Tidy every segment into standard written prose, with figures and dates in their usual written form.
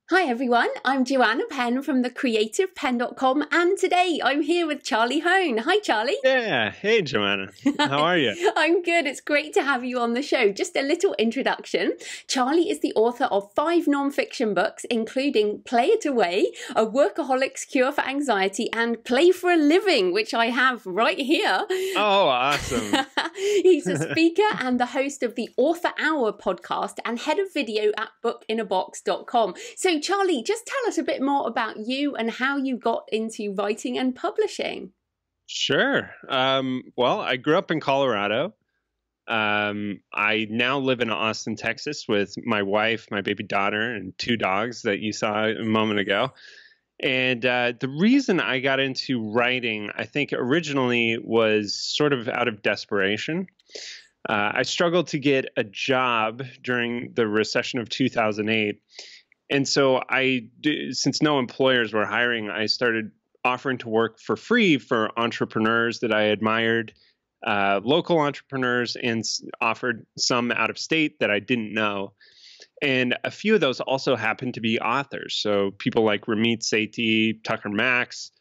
Hi everyone, I'm Joanna Penn from thecreativepenn.com, and today I'm here with Charlie Hoehn. Hi Charlie. Yeah. Hey, Joanna. How are you? I'm good. It's great to have you on the show. Just a little introduction. Charlie is the author of 5 non-fiction books, including Play It Away, A Workaholic's Cure for Anxiety, and Play for a Living, which I have right here. Oh, awesome. He's a speaker and the host of the Author Hour podcast and head of video at bookinabox.com. So Charlie, just tell us a bit more about you and how you got into writing and publishing. Sure. Well, I grew up in Colorado. I now live in Austin, Texas with my wife, my baby daughter, and 2 dogs that you saw a moment ago. And the reason I got into writing, I think originally was sort of out of desperation. I struggled to get a job during the recession of 2008. And so since no employers were hiring, I started offering to work for free for entrepreneurs that I admired, local entrepreneurs, and offered some out of state that I didn't know. And a few of those also happened to be authors. So people like Ramit Sethi, Tucker Max,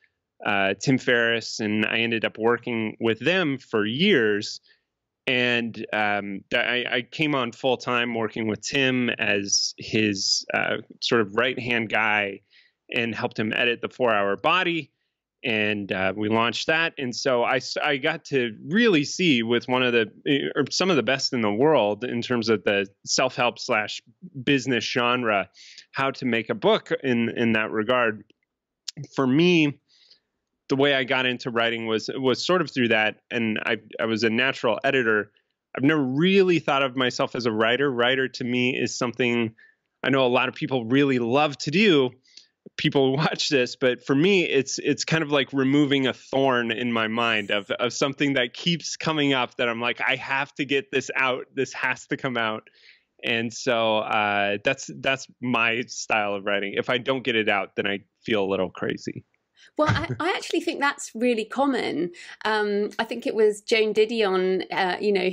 Tim Ferriss, and I ended up working with them for years. And I came on full time working with Tim as his sort of right-hand guy and helped him edit the 4-Hour Body. And we launched that. And so I got to really see with some of the best in the world in terms of the self-help / business genre, how to make a book in that regard. For me, the way I got into writing was sort of through that. And I was a natural editor. I've never really thought of myself as a writer. Writer to me is something I know a lot of people really love to do. People watch this, but for me, it's kind of like removing a thorn in my mind of something that keeps coming up that I'm like, I have to get this out. This has to come out. And so that's my style of writing. If I don't get it out, then I feel a little crazy. Well, I actually think that's really common. I think it was Joan Didion,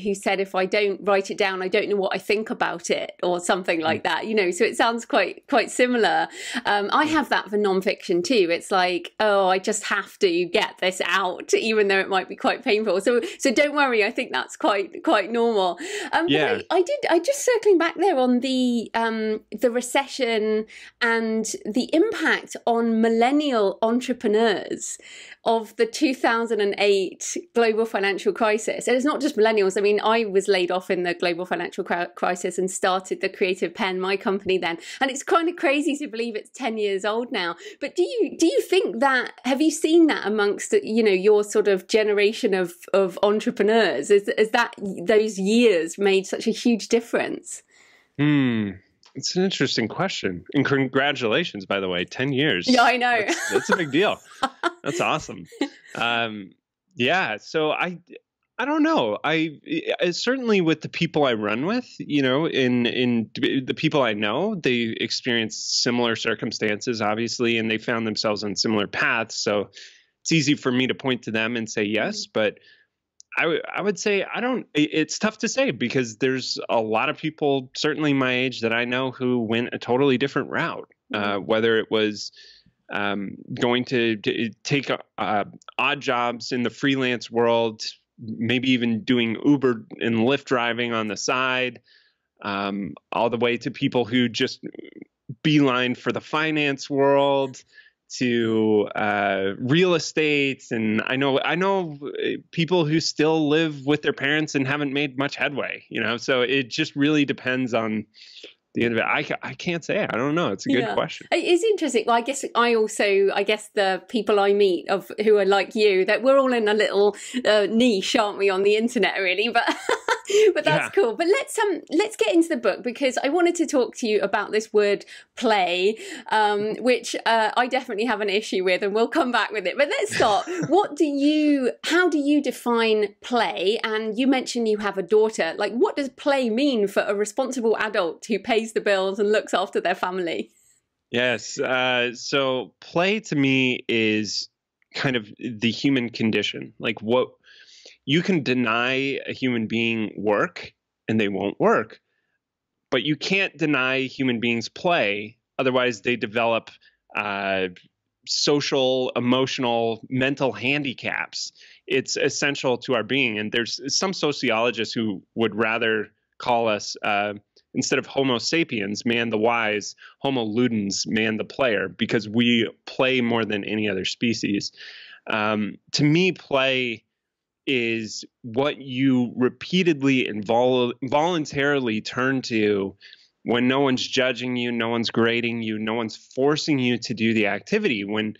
who said, if I don't write it down, I don't know what I think about it, or something like that, so it sounds quite similar. I have that for nonfiction too. It's like, oh, I just have to get this out, even though it might be quite painful. So don't worry. I think that's quite normal. Yeah. But I just circling back there on the recession and the impact on millennial entrepreneurs of the 2008 global financial crisis. And it's not just millennials. I mean, I was laid off in the global financial crisis and started the Creative Penn, my company then. And it's kind of crazy to believe it's 10 years old now. But do you think that, have you seen that amongst, your sort of generation of entrepreneurs? Is that those years made such a huge difference? It's an interesting question. And congratulations, by the way, 10 years. Yeah, I know. That's a big deal. That's awesome. Yeah. So I don't know. I certainly with the people I run with, in the people I know, they experienced similar circumstances, obviously, and they found themselves on similar paths. So it's easy for me to point to them and say yes, but I would say it's tough to say because there's a lot of people, certainly my age, that I know who went a totally different route, whether it was going to take odd jobs in the freelance world, maybe even doing Uber and Lyft driving on the side, all the way to people who just beeline for the finance world, to real estate. And I know people who still live with their parents and haven't made much headway, so it just really depends on the end of it. I can't say. I don't know. It's a good question. It is interesting. Well, I guess the people I meet who are like you, that we're all in a little niche, aren't we, on the internet, really? But but that's cool. But let's get into the book, because I wanted to talk to you about this word play, which I definitely have an issue with, and we'll come back with it. But let's start. How do you define play? And you mentioned you have a daughter. Like, what does play mean for a responsible adult who pays the bills and looks after their family? Yes. So play to me is kind of the human condition. Like, what you can deny a human being work and they won't work, but you can't deny human beings play. Otherwise, they develop social, emotional, mental handicaps. It's essential to our being. And there's some sociologists who would rather call us, instead of Homo sapiens, man the wise, Homo ludens, man the player, because we play more than any other species. To me, play is what you repeatedly and voluntarily turn to when no one's judging you, no one's grading you, no one's forcing you to do the activity. When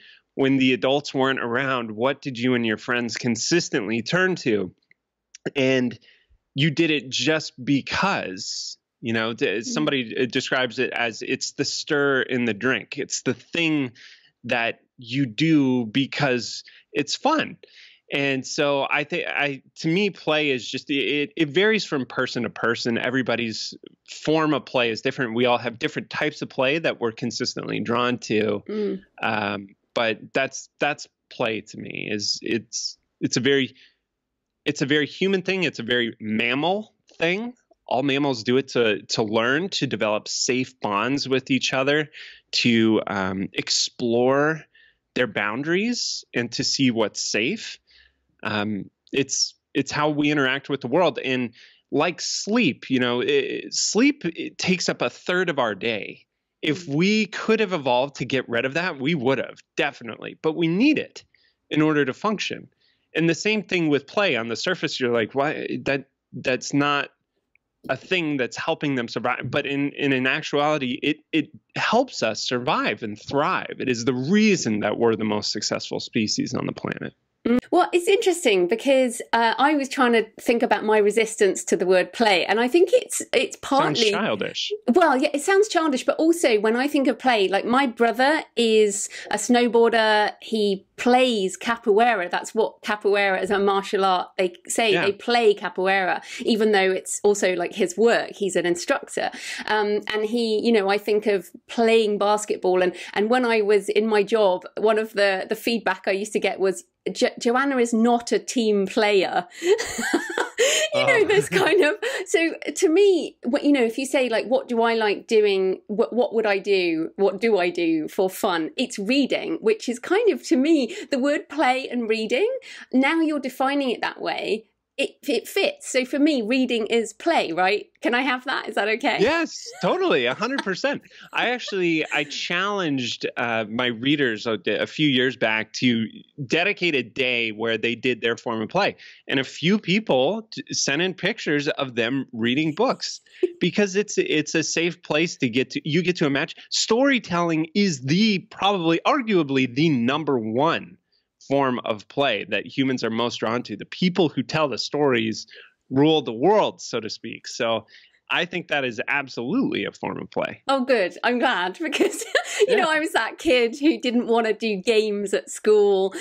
the adults weren't around, what did you and your friends consistently turn to? And you did it just because, somebody describes it as it's the stir in the drink. It's the thing that you do because it's fun. And so I think to me, play is just, it varies from person to person. Everybody's form of play is different. We all have different types of play that we're consistently drawn to. But that's play to me. It's a very human thing. It's a very mammal thing. All mammals do it to learn, to develop safe bonds with each other, to explore their boundaries and to see what's safe. It's how we interact with the world. And like sleep, sleep takes up a third of our day. If we could have evolved to get rid of that, we would have, definitely. But we need it in order to function. And the same thing with play. On the surface, you're like, why? That's not a thing that's helping them survive. But in actuality, it helps us survive and thrive. It is the reason that we're the most successful species on the planet. Well, it's interesting because I was trying to think about my resistance to the word play, and I think it's partly sounds childish. Well, yeah, it sounds childish, but also when I think of play, like my brother is a snowboarder. He plays capoeira. That's what capoeira is, a martial art. They say they play capoeira, even though it's also like his work. He's an instructor, and he, I think of playing basketball. And when I was in my job, one of the feedback I used to get was, Joanna is not a team player. This kind of, so to me, if you say like, what do I like doing? What would I do? What do I do for fun? It's reading, which is kind of, to me, the word play and reading. Now you're defining it that way. It fits. So for me, reading is play, right? Can I have that? Is that okay? Yes, totally. 100%. I challenged my readers a few years back to dedicate a day where they did their form of play. And a few people sent in pictures of them reading books because it's a safe place to get to imagine. Storytelling is arguably the number one form of play that humans are most drawn to. The people who tell the stories rule the world, so to speak. So I think that is absolutely a form of play. Oh, good. I'm glad because, I was that kid who didn't want to do games at school,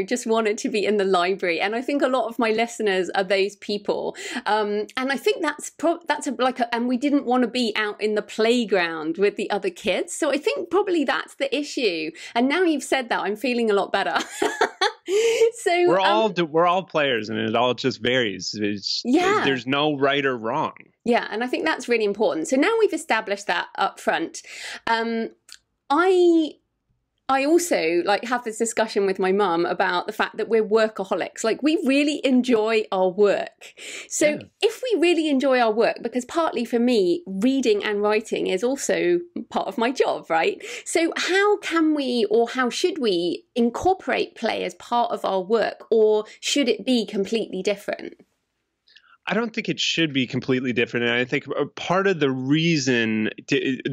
just wanted to be in the library. And I think a lot of my listeners are those people. And I think and we didn't want to be out in the playground with the other kids. So I think probably that's the issue. And now you've said that, I'm feeling a lot better. So we're all players, and it all just varies. There's no right or wrong. Yeah, and I think that's really important. So now we've established that up front. I also have this discussion with my mum about the fact that we're workaholics. Like, we really enjoy our work. So if we really enjoy our work, because partly for me, reading and writing is also part of my job, right? So how can we, or how should we incorporate play as part of our work, or should it be completely different? I don't think it should be completely different. And I think part of the reason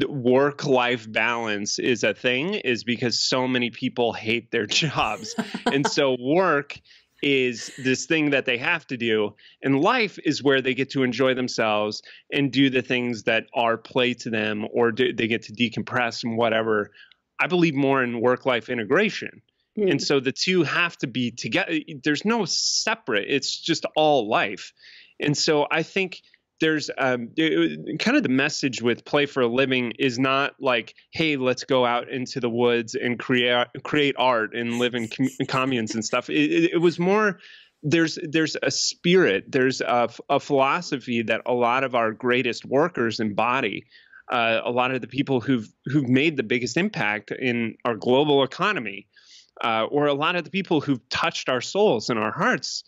work-life balance is a thing is because so many people hate their jobs. And so work is this thing that they have to do. And life is where they get to enjoy themselves and do the things that are play to them, or they get to decompress and whatever. I believe more in work-life integration. And so the two have to be together. There's no separate. It's just all life. And so I think there's kind of the message with play for a living is not like, hey, let's go out into the woods and create art and live in communes and stuff. It was more, there's a spirit, there's a philosophy that a lot of our greatest workers embody. a lot of the people who've made the biggest impact in our global economy, or a lot of the people who've touched our souls and our hearts,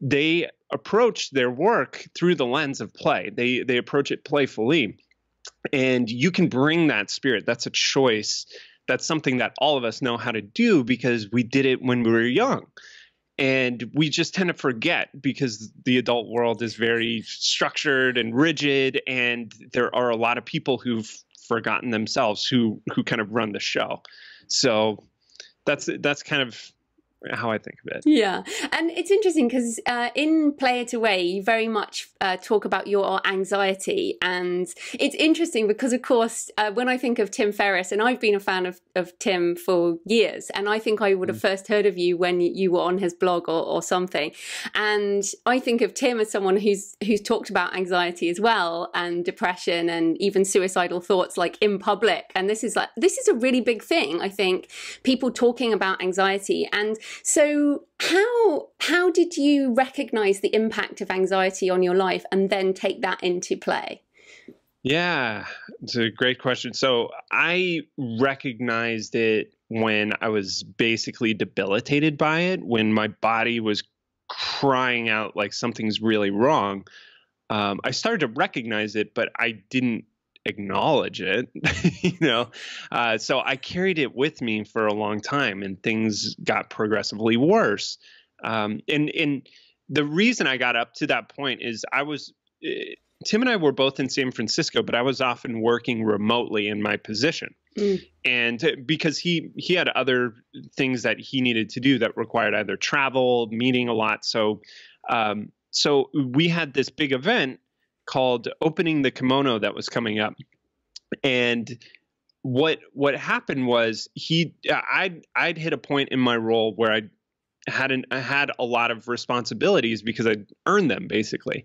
they approach their work through the lens of play. They approach it playfully. And you can bring that spirit. That's a choice. That's something that all of us know how to do because we did it when we were young. And we just tend to forget because the adult world is very structured and rigid. And there are a lot of people who've forgotten themselves who kind of run the show. So that's kind of how I think of it. Yeah. And it's interesting because in Play It Away, you very much talk about your anxiety. And it's interesting because, of course, when I think of Tim Ferriss, and I've been a fan of Tim for years, and I think I would have first heard of you when you were on his blog or something. And I think of Tim as someone who's talked about anxiety as well, and depression, and even suicidal thoughts, like in public. And this is a really big thing, I think, people talking about anxiety. And so how did you recognize the impact of anxiety on your life and then take that into play? Yeah, it's a great question. So I recognized it when I was basically debilitated by it, when my body was crying out like something's really wrong. I started to recognize it, but I didn't acknowledge it, so I carried it with me for a long time, and things got progressively worse. And the reason I got up to that point is Tim and I were both in San Francisco, but I was often working remotely in my position. And because he had other things that he needed to do that required either travel, meeting a lot. So we had this big event called Opening the Kimono that was coming up. And what happened was I'd hit a point in my role where I had a lot of responsibilities because I'd earned them basically.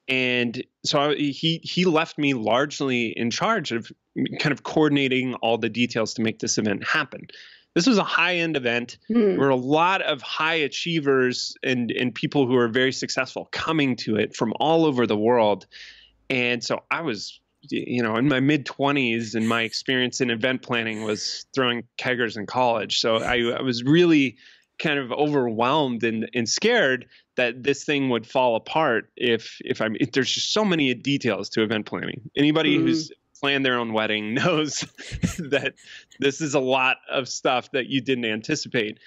And so he left me largely in charge of kind of coordinating all the details to make this event happen. This was a high-end event. There were a lot of high achievers and people who are very successful coming to it from all over the world. And so I was, in my mid-20s, and my experience in event planning was throwing keggers in college. So I was really kind of overwhelmed and scared that this thing would fall apart if there's just so many details to event planning. Anybody who's planned their own wedding knows that this is a lot of stuff that you didn't anticipate.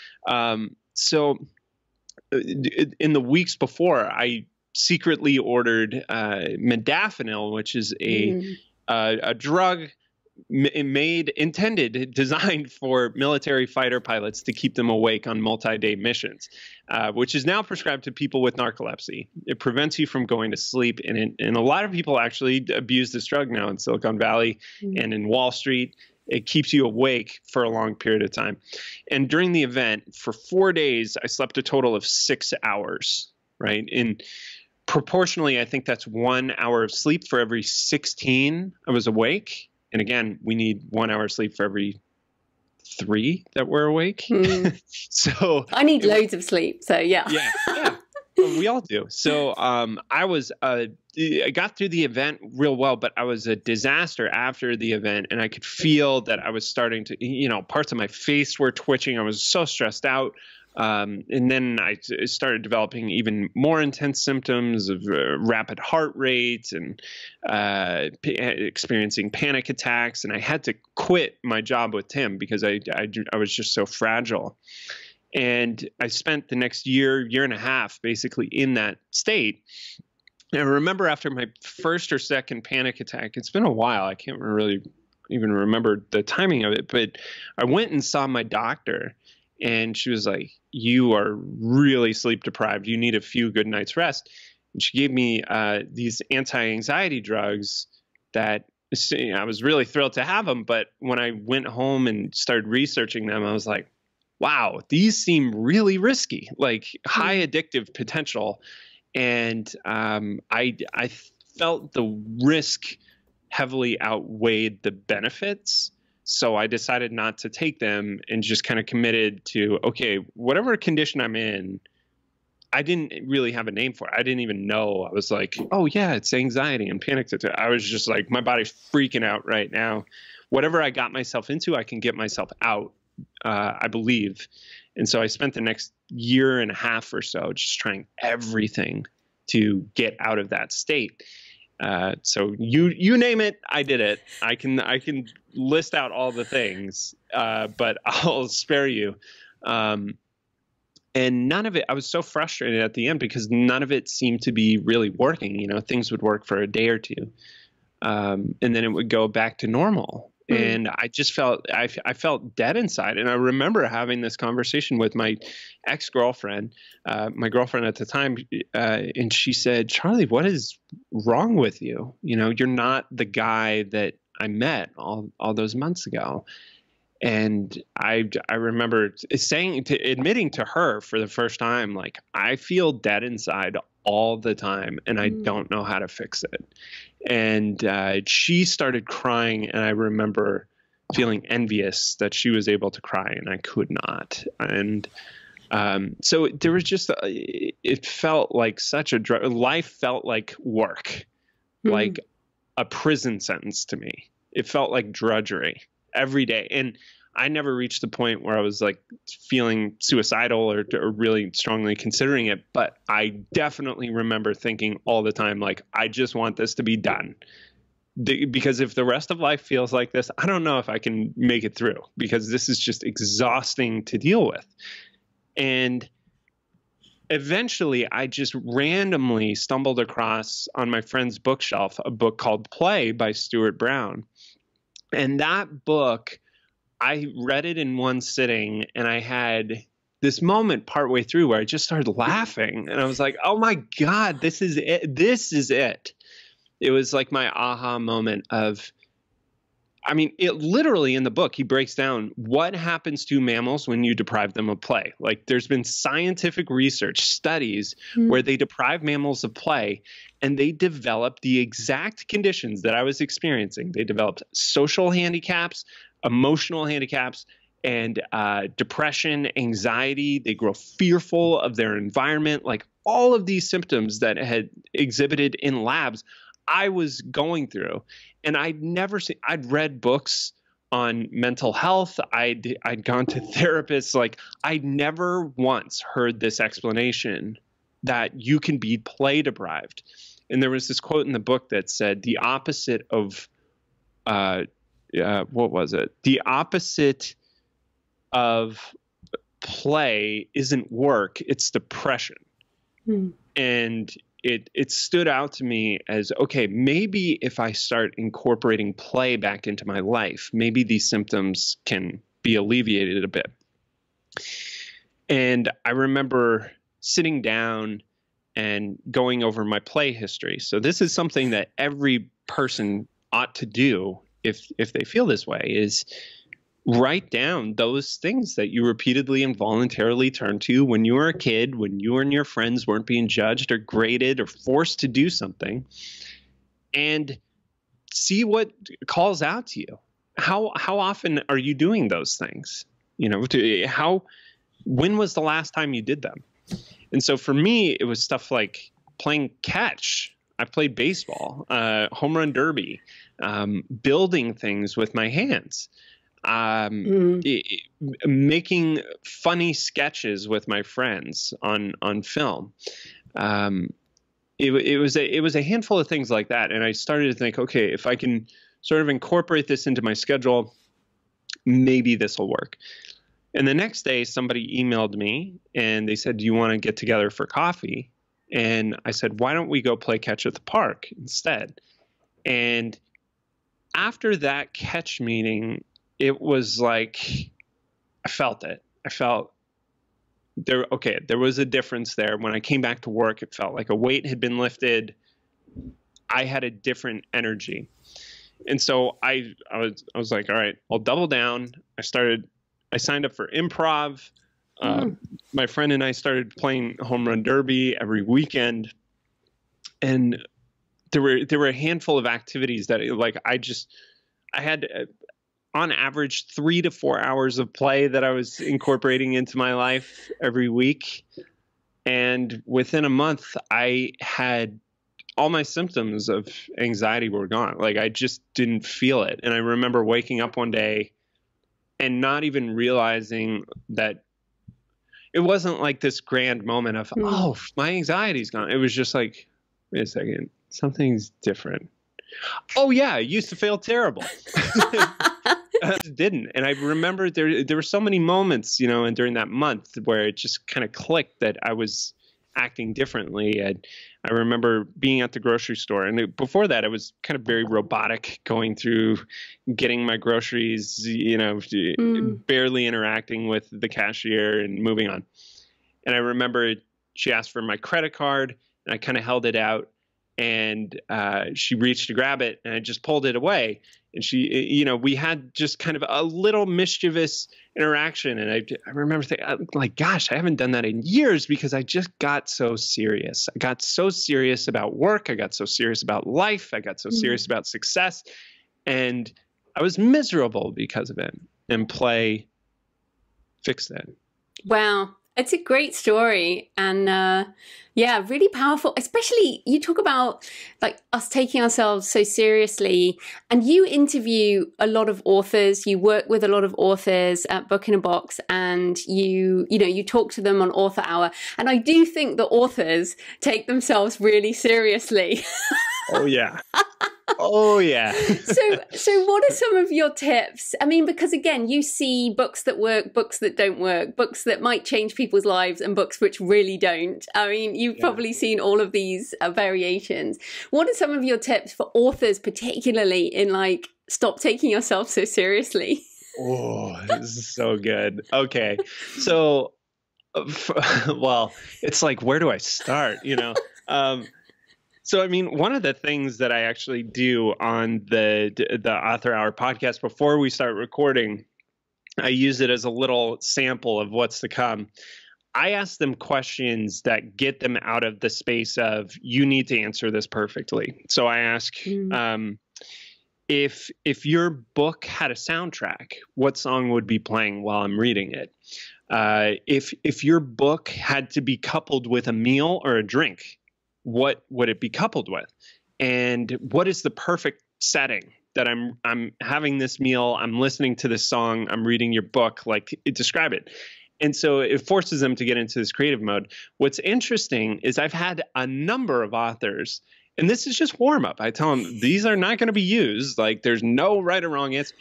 So in the weeks before, I secretly ordered modafinil, which is a drug designed for military fighter pilots to keep them awake on multi-day missions, which is now prescribed to people with narcolepsy. It prevents you from going to sleep, and a lot of people actually abuse this drug now in Silicon Valley and in Wall Street. It keeps you awake for a long period of time. And during the event, for 4 days, I slept a total of 6 hours, right? And proportionally, I think that's 1 hour of sleep for every 16 I was awake. And again, we need 1 hour of sleep for every 3 that we're awake. So I need loads of sleep. So yeah. Yeah. We all do. So I got through the event real well, but I was a disaster after the event, and I could feel that I was starting to, parts of my face were twitching. I was so stressed out. And then I started developing even more intense symptoms of rapid heart rate and experiencing panic attacks. And I had to quit my job with Tim because I was just so fragile. And I spent the next year and a half basically in that state. And I remember after my first or second panic attack, it's been a while, I can't really even remember the timing of it, but I went and saw my doctor, and she was like, "You are really sleep deprived. You need a few good nights rest." And she gave me these anti-anxiety drugs that I was really thrilled to have them. But when I went home and started researching them, I was like, wow, these seem really risky, like high addictive potential. And I felt the risk heavily outweighed the benefits. So I decided not to take them and just kind of committed to, okay, whatever condition I'm in, I didn't really have a name for it. I didn't even know. I was like, oh yeah, it's anxiety and panic attack. I was just like, my body's freaking out right now. Whatever I got myself into, I can get myself out, I believe. And so I spent the next year and a half or so just trying everything to get out of that state. So you name it, I did it. I can list out all the things, but I'll spare you. And none of it, I was so frustrated at the end because none of it seemed to be really working. You know, things would work for a day or two, and then it would go back to normal. And I just felt, I felt dead inside. And I remember having this conversation with my ex-girlfriend, my girlfriend at the time. And she said, Charlie, what is wrong with you? You know, you're not the guy that I met all those months ago. And I remember admitting to her for the first time, like, I feel dead inside all the time and I don't know how to fix it. And she started crying, and I remember feeling envious that she was able to cry and I could not. And so there was just, it felt like such a life felt like work, like a prison sentence to me. It felt like drudgery every day. And I never reached the point where I was like feeling suicidal or really strongly considering it. But I definitely remember thinking all the time, like, I just want this to be done. Because if the rest of life feels like this, I don't know if I can make it through, because this is just exhausting to deal with. And eventually I just randomly stumbled across on my friend's bookshelf a book called Play by Stuart Brown. And that book, I read it in one sitting, and I had this moment partway through where I just started laughing, and I was like, oh my God, this is it. This is it. It was like my aha moment of, I mean, it literally in the book, he breaks down what happens to mammals when you deprive them of play. Like, there's been scientific research studies where they deprive mammals of play and they develop the exact conditions that I was experiencing. They developed social handicaps, emotional handicaps, and depression, anxiety. They grow fearful of their environment. Like, all of these symptoms that had exhibited in labs, I was going through. And I'd read books on mental health. I'd gone to therapists. Like, I'd never once heard this explanation that you can be play deprived. And there was this quote in the book that said the opposite of, what was it? The opposite of play isn't work, it's depression. And it stood out to me as, okay, maybe if I start incorporating play back into my life, maybe these symptoms can be alleviated a bit. And I remember sitting down and going over my play history. So this is something that every person ought to do if they feel this way, is write down those things that you repeatedly and voluntarily turn to when you were a kid, when you and your friends weren't being judged or graded or forced to do something, and see what calls out to you. How often are you doing those things? You know, when was the last time you did them? And so for me, it was stuff like playing catch. I played baseball, home run derby, building things with my hands. Making funny sketches with my friends on film. It was a handful of things like that. And I started to think, okay, if I can sort of incorporate this into my schedule, maybe this will work. And the next day somebody emailed me and they said, do you want to get together for coffee? And I said, why don't we go play catch at the park instead? And after that catch meeting, it was like, I felt it. I felt there. Okay, there was a difference there. When I came back to work, it felt like a weight had been lifted. I had a different energy. And so I was like, all right, I'll double down. I signed up for improv. My friend and I started playing home run derby every weekend. And there were a handful of activities that, like, I had on average 3 to 4 hours of play that I was incorporating into my life every week. And within a month, I had all my symptoms of anxiety were gone. Like I just didn't feel it. And I remember waking up one day and not even realizing that it wasn't like this grand moment of, oh, my anxiety's gone. It was just like, wait a second, something's different. Oh yeah, I used to feel terrible. I just didn't. And I remember there were so many moments, you know, and during that month where it just kind of clicked that I was acting differently. And I remember being at the grocery store, and before that, I was kind of very robotic, going through, getting my groceries, you know, barely interacting with the cashier and moving on. And I remember she asked for my credit card, and I kind of held it out, and she reached to grab it, and I just pulled it away. And she, you know, we had just kind of a little mischievous interaction. And I remember thinking, like, gosh, I haven't done that in years because I just got so serious. I got so serious about work. I got so serious about life. I got so serious about success. And I was miserable because of it. And play fixed that. Wow. It's a great story, and yeah, really powerful. Especially you talk about like us taking ourselves so seriously, and you interview a lot of authors. You work with a lot of authors at Book in a Box, and you know you talk to them on Author Hour. And I do think the authors take themselves really seriously. Oh yeah. Oh yeah. So what are some of your tips? I mean, because again, you see books that work, books that don't work, books that might change people's lives, and books which really don't. I mean, you've probably seen all of these variations. What are some of your tips for authors, particularly in like, stop taking yourself so seriously? Oh, this is so good. Okay. So, well, it's like, where do I start? You know? So, I mean, one of the things that I actually do on the Author Hour podcast before we start recording, I use it as a little sample of what's to come. I ask them questions that get them out of the space of, you need to answer this perfectly. So I ask, if your book had a soundtrack, what song would be playing while I'm reading it? If your book had to be coupled with a meal or a drink, what would it be coupled with? And what is the perfect setting that I'm having this meal, I'm listening to this song, I'm reading your book, like describe it. And so it forces them to get into this creative mode. What's interesting is I've had a number of authors, and this is just warm up. I tell them these are not going to be used. Like there's no right or wrong answer.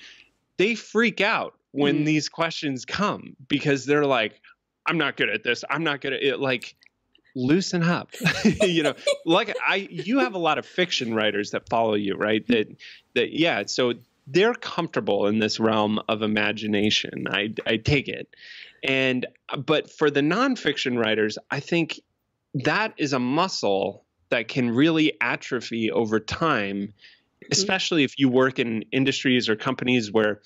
They freak out when these questions come because they're like, I'm not good at this. I'm not good at it. Like, loosen up. You know, like you have a lot of fiction writers that follow you, right? Yeah. So they're comfortable in this realm of imagination. I take it. But for the nonfiction writers, I think that is a muscle that can really atrophy over time, especially if you work in industries or companies where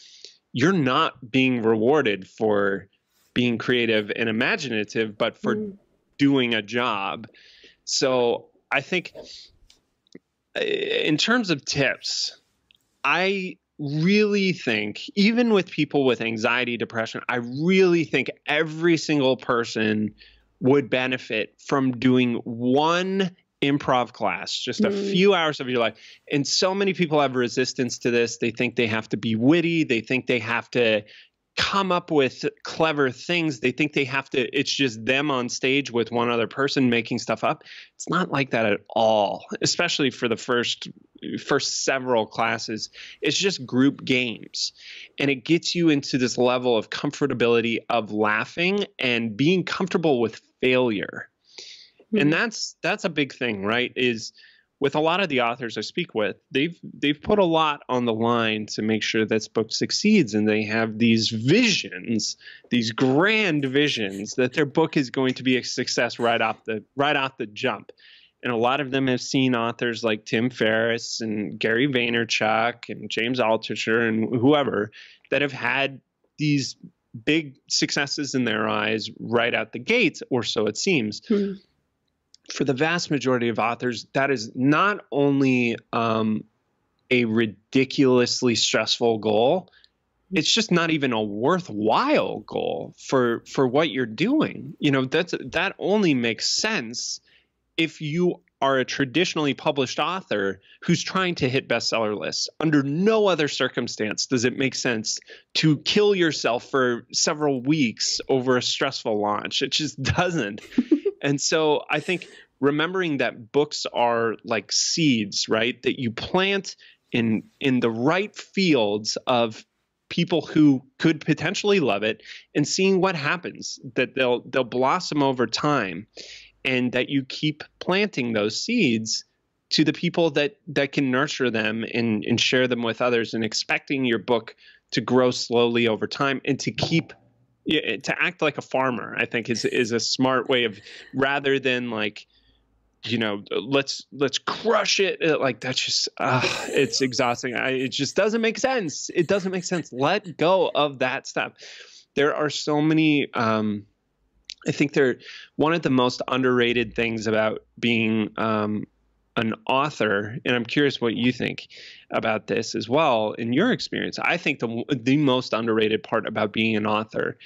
you're not being rewarded for being creative and imaginative, but for doing a job. So I think in terms of tips, I really think, even with people with anxiety, depression, I really think every single person would benefit from doing one improv class, just a few hours of your life. And so many people have resistance to this. They think they have to be witty. They think they have to come up with clever things. They think they have to, it's just them on stage with one other person making stuff up. It's not like that at all, especially for the first several classes. It's just group games. And it gets you into this level of comfortability of laughing and being comfortable with failure. And that's a big thing, right? Is with a lot of the authors I speak with, they've put a lot on the line to make sure this book succeeds, and they have these visions, these grand visions that their book is going to be a success right off the jump. And a lot of them have seen authors like Tim Ferriss and Gary Vaynerchuk and James Altucher and whoever that have had these big successes in their eyes right out the gates, or so it seems. For the vast majority of authors, that is not only a ridiculously stressful goal, it's just not even a worthwhile goal for what you're doing. That only makes sense if you are a traditionally published author who's trying to hit bestseller lists. Under no other circumstance does it make sense to kill yourself for several weeks over a stressful launch. It just doesn't. And so I think remembering that books are like seeds, right? That you plant in the right fields of people who could potentially love it, and seeing what happens, that they'll blossom over time. And that you keep planting those seeds to the people that can nurture them and share them with others, and expecting your book to grow slowly over time, and to act like a farmer, I think is a smart way of, rather than like, let's crush it. Like that's just, it's exhausting. It just doesn't make sense. It doesn't make sense. Let go of that stuff. There are so many, I think one of the most underrated things about being an author, and I'm curious what you think about this as well in your experience. I think the most underrated part about being an author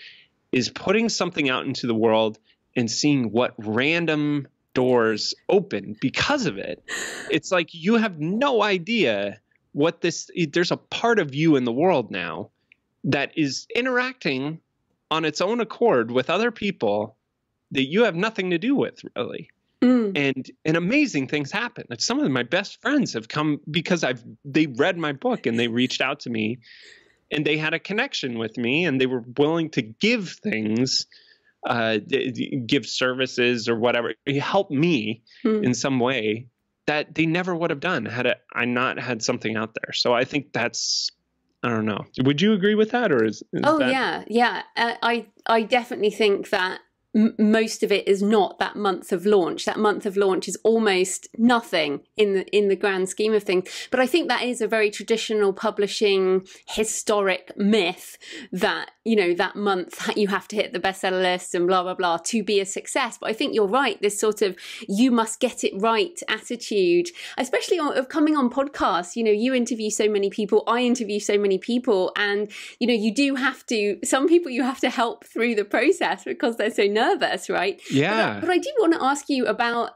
is putting something out into the world and seeing what random doors open because of it. It's like you have no idea there's a part of you in the world now that is interacting on its own accord with other people that you have nothing to do with, really. And amazing things happen. Like some of my best friends have come because they read my book and they reached out to me, and they had a connection with me, and they were willing to give things, give services or whatever, help me in some way that they never would have done had I not had something out there. So I think that's, I don't know. Would you agree with that, or is that... Yeah. I definitely think that most of it is not that month of launch. That month of launch is almost nothing in the grand scheme of things. But I think that is a very traditional publishing historic myth that, that month you have to hit the bestseller list and blah, blah, blah to be a success. But I think you're right. This sort of you must get it right attitude, especially of coming on podcasts. You interview so many people. I interview so many people. And, you do have to, some people you have to help through the process because they're so nervous, right? Yeah. But I do want to ask you about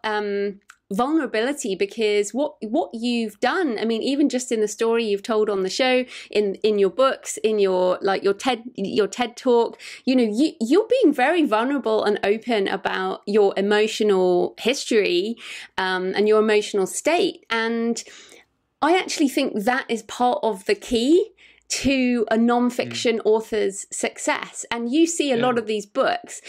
vulnerability, because what you've done, I mean, even just in the story you've told on the show, in your books, in your TED talk, you're being very vulnerable and open about your emotional history and your emotional state. And I actually think that is part of the key to a nonfiction author's success. And you see a lot of these books.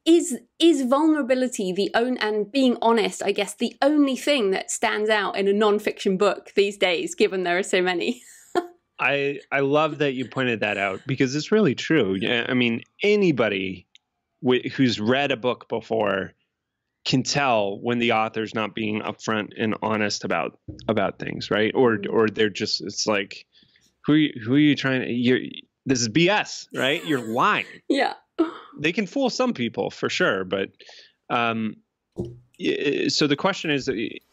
Is vulnerability and being honest, I guess, the only thing that stands out in a nonfiction book these days, given there are so many? I love that you pointed that out, because it's really true. I mean, anybody who's read a book before can tell when the author's not being upfront and honest about things, right? Or they're just, it's like, who are you trying to? This is BS, right? You're lying. Yeah. They can fool some people for sure, but so the question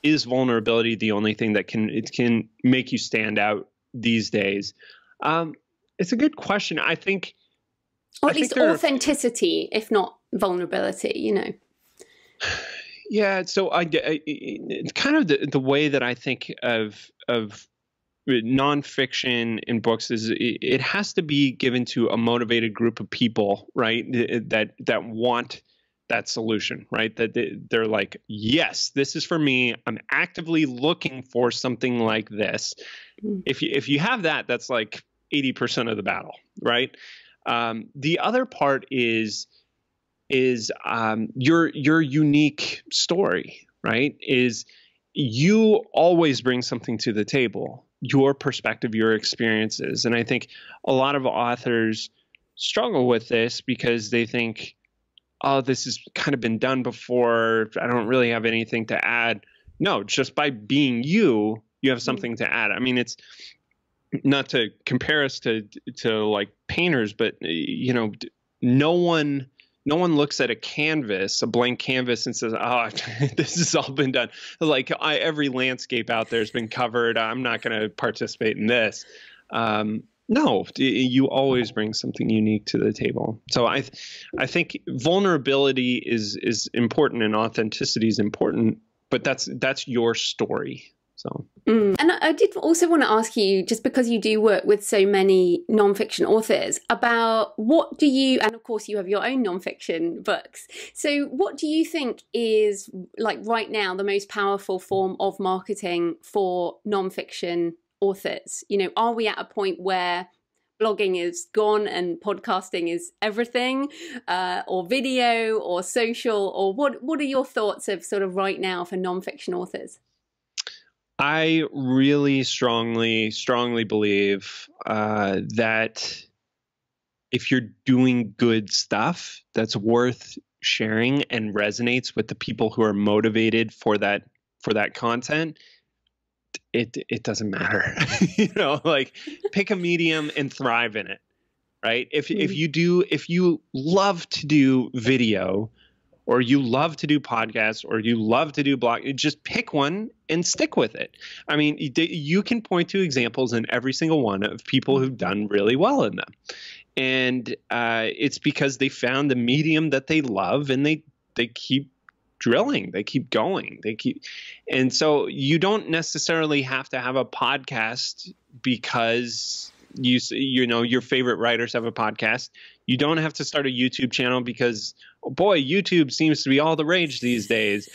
is vulnerability the only thing that can make you stand out these days? It's a good question. I think, or at least authenticity, if not vulnerability. Yeah. So it's kind of the way that I think of nonfiction in books is it has to be given to a motivated group of people, right? That want that solution, right? That they're like, yes, this is for me. I'm actively looking for something like this. If you have that, that's like 80% of the battle, right? The other part is your unique story, right? Is you always bring something to the table. Your perspective, your experiences. And I think a lot of authors struggle with this because they think, oh, this has kind of been done before. I don't really have anything to add. No, just by being you have something to add. I mean, it's not to compare us to like painters, but no one looks at a blank canvas and says, oh, this has all been done. Like every landscape out there has been covered. I'm not going to participate in this. No, you always bring something unique to the table. So I think vulnerability is important and authenticity is important, but that's your story. So. And I did also want to ask you, just because you do work with so many nonfiction authors, about what do you, and of course you have your own nonfiction books. So what do you think is, like right now, the most powerful form of marketing for nonfiction authors? You know, are we at a point where blogging is gone and podcasting is everything, or video or social, or what are your thoughts of sort of right now for nonfiction authors? I really strongly believe that if you're doing good stuff that's worth sharing and resonates with the people who are motivated for that content, it doesn't matter. You know, like pick a medium and thrive in it, right? If you love to do video, or you love to do podcasts, or you love to do blog, just pick one and stick with it. I mean, you can point to examples in every single one of people who've done really well in them. And it's because they found the medium that they love, and they keep drilling, they keep going, and so you don't necessarily have to have a podcast because you know your favorite writers have a podcast. You don't have to start a YouTube channel because, oh boy, YouTube seems to be all the rage these days.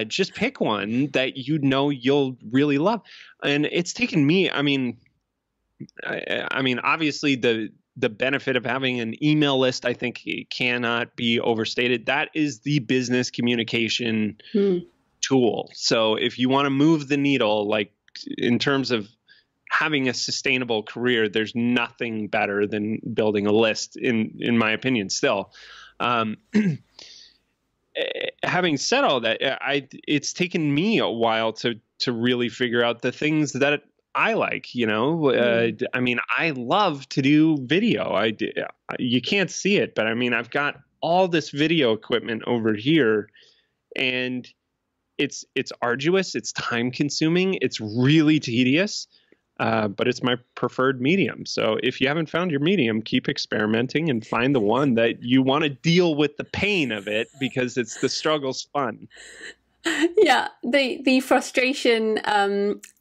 Just pick one that you know you'll really love. And it's taken me, I mean, obviously the benefit of having an email list, I think, cannot be overstated. That is the business communication tool. So if you want to move the needle, like in terms of having a sustainable career, there's nothing better than building a list, in my opinion, still. Having said all that, it's taken me a while to really figure out the things that I like, you know. I mean, I love to do video. You can't see it, but I mean, I've got all this video equipment over here, and it's arduous, it's time consuming, it's really tedious. But it's my preferred medium. So if you haven't found your medium, keep experimenting and find the one that you want to deal with the pain of it, because the struggle's fun. Yeah, the frustration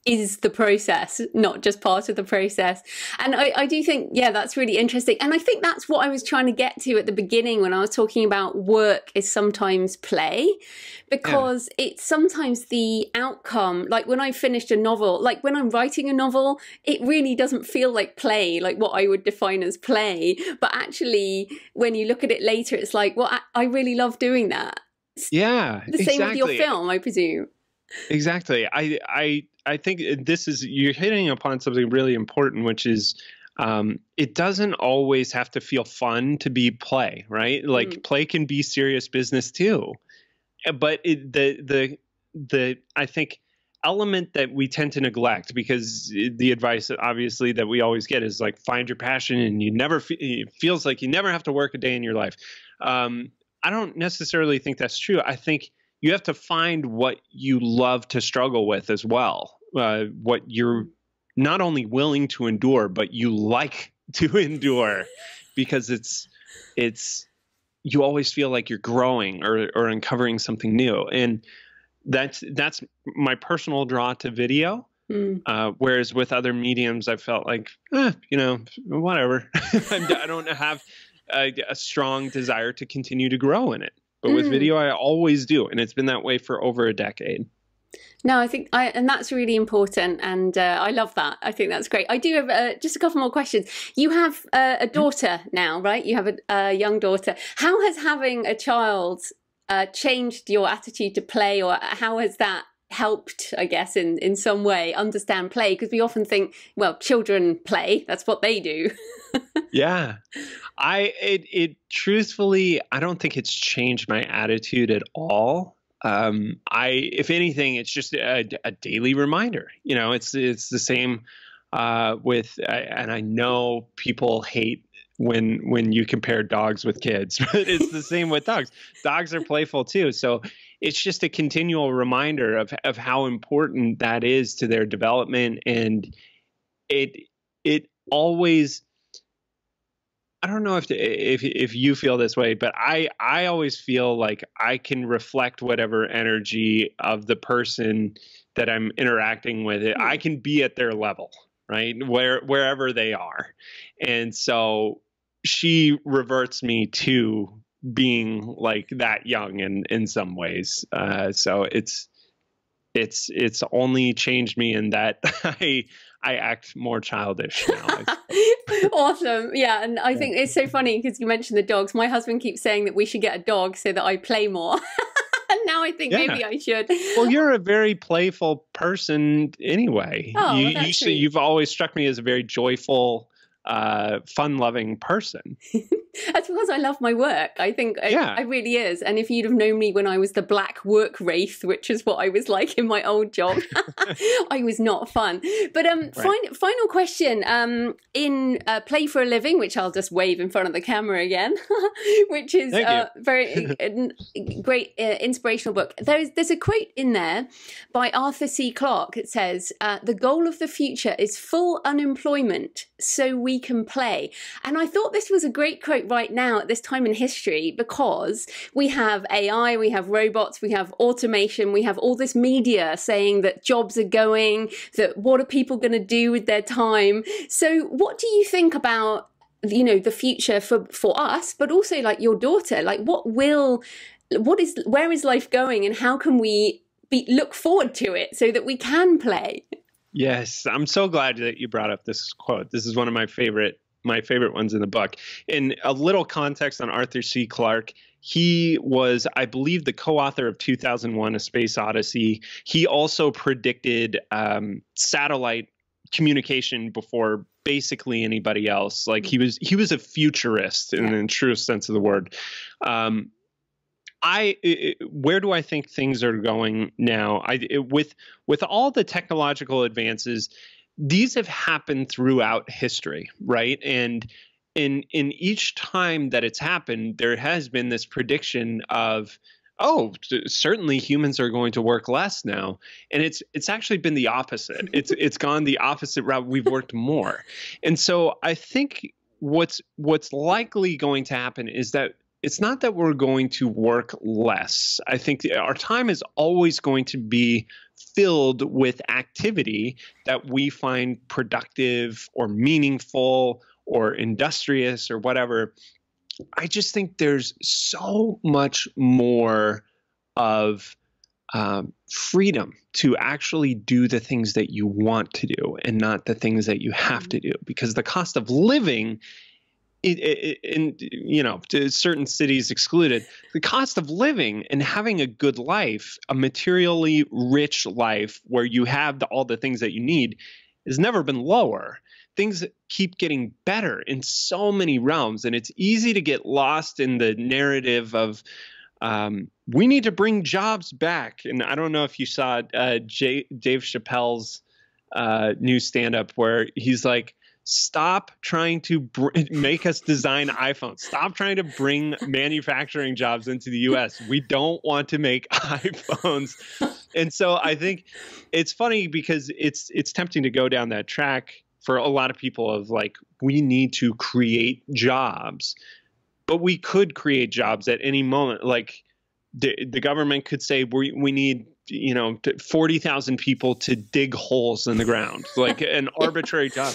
is the process, not just part of the process. And I do think, yeah, that's really interesting. And I think that's what I was trying to get to at the beginning when I was talking about work is sometimes play, because it's sometimes the outcome. Like when I finished a novel, like when I'm writing a novel, it really doesn't feel like play, like what I would define as play. But actually, when you look at it later, it's like, well, I really love doing that. Yeah, the same with your film, I presume. Exactly. I think you're hitting upon something really important, which is it doesn't always have to feel fun to be play, right? Like play can be serious business too. But the I think element that we tend to neglect, because the advice obviously that we always get is like find your passion, and it feels like you never have to work a day in your life. I don't necessarily think that's true. I think you have to find what you love to struggle with as well. What you're not only willing to endure, but you like to endure, because it's you always feel like you're growing or uncovering something new. And that's my personal draw to video. Whereas with other mediums, I felt like, you know, whatever. I don't have a strong desire to continue to grow in it. But with video, I always do. And it's been that way for over a decade. No, I think, and that's really important. And I love that. I think that's great. I do have just a couple more questions. You have a daughter now, right? You have a young daughter. How has having a child changed your attitude to play, or how has that helped, I guess, in some way understand play? Because we often think, well, children play, that's what they do. Yeah. It truthfully, I don't think it's changed my attitude at all. If anything, it's just a daily reminder. You know, it's the same and I know people hate when you compare dogs with kids, but it's the same with dogs. Dogs are playful too. So it's just a continual reminder of how important that is to their development. And it always, I don't know if you feel this way, but I always feel like I can reflect whatever energy of the person that I'm interacting with. I can be at their level, right? Wherever they are. And so she reverts me to being like that young in some ways. So it's only changed me in that I act more childish now. Awesome. Yeah. And I think it's so funny because you mentioned the dogs. My husband keeps saying that we should get a dog so that I play more. And now I think maybe I should. Well, you're a very playful person anyway. Oh, you've always struck me as a very joyful, fun-loving person. That's because I love my work. I think it really is. And if you'd have known me when I was the black work wraith, which is what I was like in my old job, I was not fun. But final question. In Play for a Living, which I'll just wave in front of the camera again, which is a very great inspirational book. There's a quote in there by Arthur C. Clarke. It says, the goal of the future is full unemployment so we can play. And I thought this was a great quote right now at this time in history, because we have AI, we have robots, we have automation, we have all this media saying that jobs are going, that what are people going to do with their time? So what do you think about, the future for us, but also like your daughter? Like where is life going, and how can we look forward to it so that we can play? Yes, I'm so glad that you brought up this quote. This is one of my favorite ones in the book. In a little context on Arthur C. Clarke, he was, I believe, the co-author of 2001: A Space Odyssey. He also predicted satellite communication before basically anybody else. Like he was a futurist in the truest sense of the word. Where do I think things are going now? With all the technological advances, these have happened throughout history, right? And in each time that it's happened, there has been this prediction of, certainly humans are going to work less now. And it's actually been the opposite. It's gone the opposite route. We've worked more. And so I think what's likely going to happen is that it's not that we're going to work less. I think our time is always going to be filled with activity that we find productive or meaningful or industrious or whatever. I just think there's so much more of freedom to actually do the things that you want to do and not the things that you have to do, because the cost of living, to certain cities excluded, the cost of living and having a good life, a materially rich life where you have all the things that you need, has never been lower. Things keep getting better in so many realms, and it's easy to get lost in the narrative of we need to bring jobs back. And I don't know if you saw Dave Chappelle's new stand-up where he's like, stop trying to make us design iPhones. Stop trying to bring manufacturing jobs into the U.S. We don't want to make iPhones. And so I think it's funny because it's tempting to go down that track for a lot of people of like, we need to create jobs, but we could create jobs at any moment. Like the government could say, we need 40,000 people to dig holes in the ground, like an arbitrary job.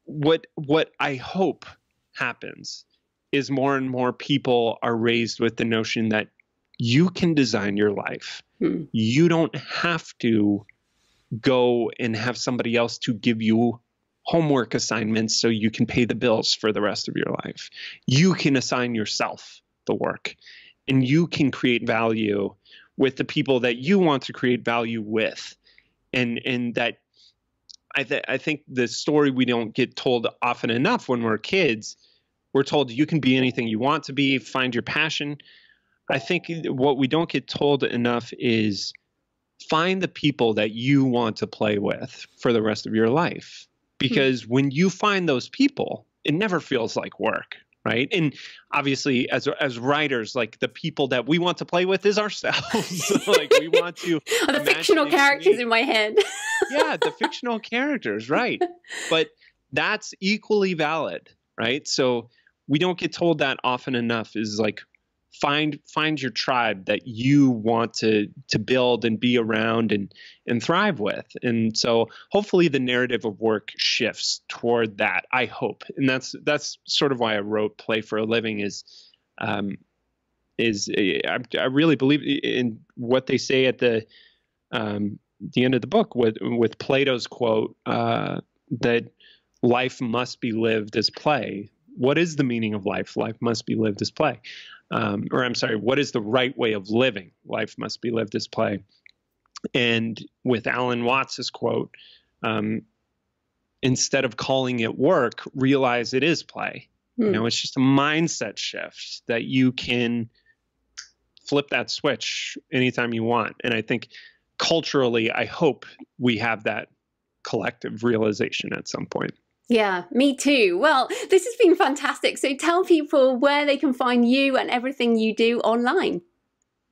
What I hope happens is more and more people are raised with the notion that you can design your life. You don't have to go and have somebody else to give you homework assignments so you can pay the bills for the rest of your life. You can assign yourself the work, and you can create value with the people that you want to create value with. And that I think the story we don't get told often enough when we're kids, we're told you can be anything you want to be, find your passion. I think what we don't get told enough is find the people that you want to play with for the rest of your life. Because when you find those people, it never feels like work, right? And obviously, as writers, like the people that we want to play with is ourselves. Like we want to the fictional characters in my head. Yeah, the fictional characters, right? But that's equally valid, right? So we don't get told that often enough, is like, find your tribe that you want to build and be around and thrive with. And so hopefully the narrative of work shifts toward that, I hope. And that's sort of why I wrote Play for a Living, I really believe in what they say at the end of the book with Plato's quote, that life must be lived as play. What is the meaning of life? Life must be lived as play. Or I'm sorry, what is the right way of living? Life must be lived as play. And with Alan Watts' quote, instead of calling it work, realize it is play. You know, it's just a mindset shift that you can flip that switch anytime you want. And I think culturally, I hope we have that collective realization at some point. Yeah, me too. Well, this has been fantastic. So tell people where they can find you and everything you do online.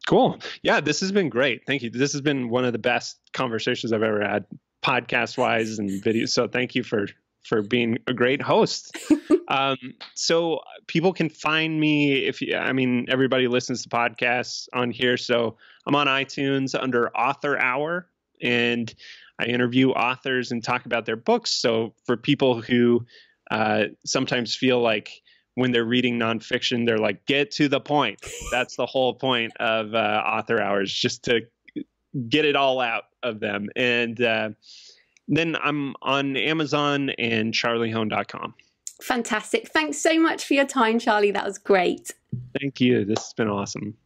Cool. Yeah, this has been great. Thank you. This has been one of the best conversations I've ever had, podcast wise and video. So thank you for being a great host. So people can find me everybody listens to podcasts on here. So I'm on iTunes under Author Hour, and I interview authors and talk about their books. So for people who sometimes feel like when they're reading nonfiction, they're like, get to the point. That's the whole point of Author Hours, just to get it all out of them. And then I'm on Amazon and charliehoehn.com. Fantastic. Thanks so much for your time, Charlie. That was great. Thank you. This has been awesome.